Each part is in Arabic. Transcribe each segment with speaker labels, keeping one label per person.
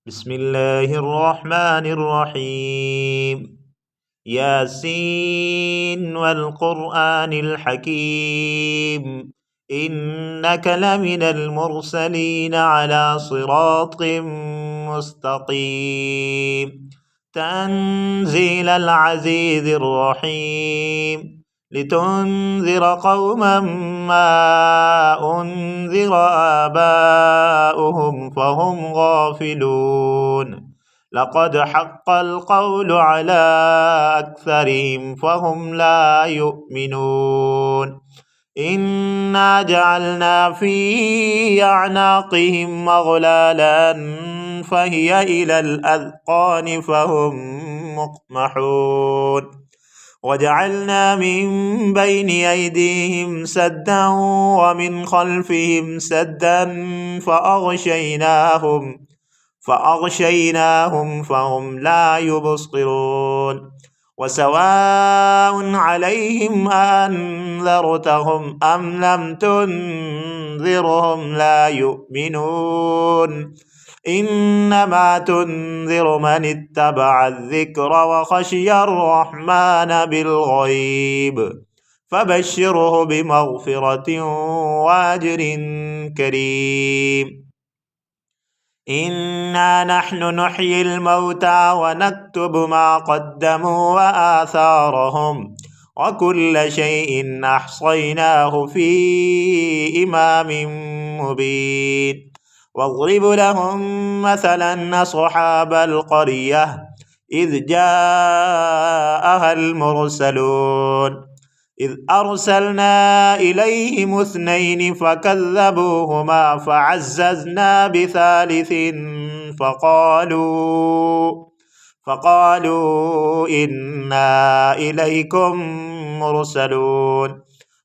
Speaker 1: بسم الله الرحمن الرحيم. ياسين والقرآن الحكيم إنك لمن المرسلين على صراط مستقيم تنزيل العزيز الرحيم لتنذر قوما ما أنذر آباؤهم فهم غافلون لقد حق القول على أكثرهم فهم لا يؤمنون إنا جعلنا في أعناقهم أغلالا فهي إلى الأذقان فهم مقمحون وجعلنا من بين أيديهم سدا ومن خلفهم سدا فأغشيناهم فهم لا يبصرون وسواء عليهم أنذرتهم أم لم تنذرهم لا يؤمنون إنما تنذر من اتبع الذكر وخشي الرحمن بالغيب فبشره بمغفرة وأجر كريم إنا نحن نحيي الموتى ونكتب ما قدموا وآثارهم وكل شيء أحصيناه في إمام مبين واضرب لهم مثلا أصحاب القرية إذ جاءها المرسلون إذ أرسلنا إليهم اثنين فكذبوهما فعززنا بثالث فقالوا إنا إليكم مرسلون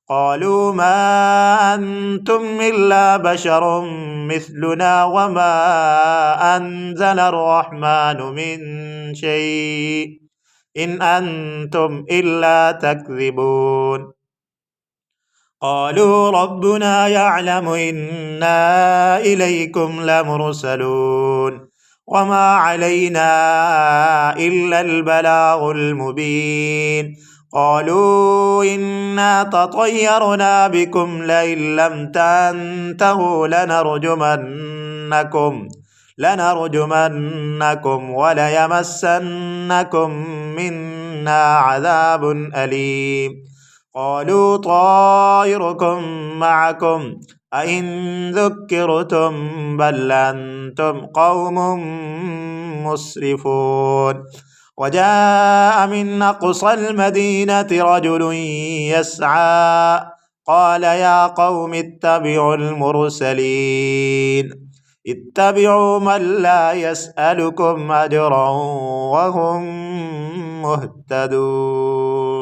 Speaker 1: قالوا ما أنتم إلا بشر مثلنا وما أنزل الرحمن من شيء إن أنتم إلا تكذبون قالوا ربنا يعلم إنا إليكم لمرسلون وما علينا إلا البلاغ المبين قالوا إنا تطيرنا بكم لئن لم تنتهوا لنرجمنكم وليمسنكم منا عذاب أليم قالوا طائركم معكم أئن ذكرتم بل أنتم قوم مسرفون وجاء من أقصى المدينة رجل يسعى قال يا قوم اتبعوا المرسلين اتبعوا من لا يسألكم أجرا وهم مهتدون.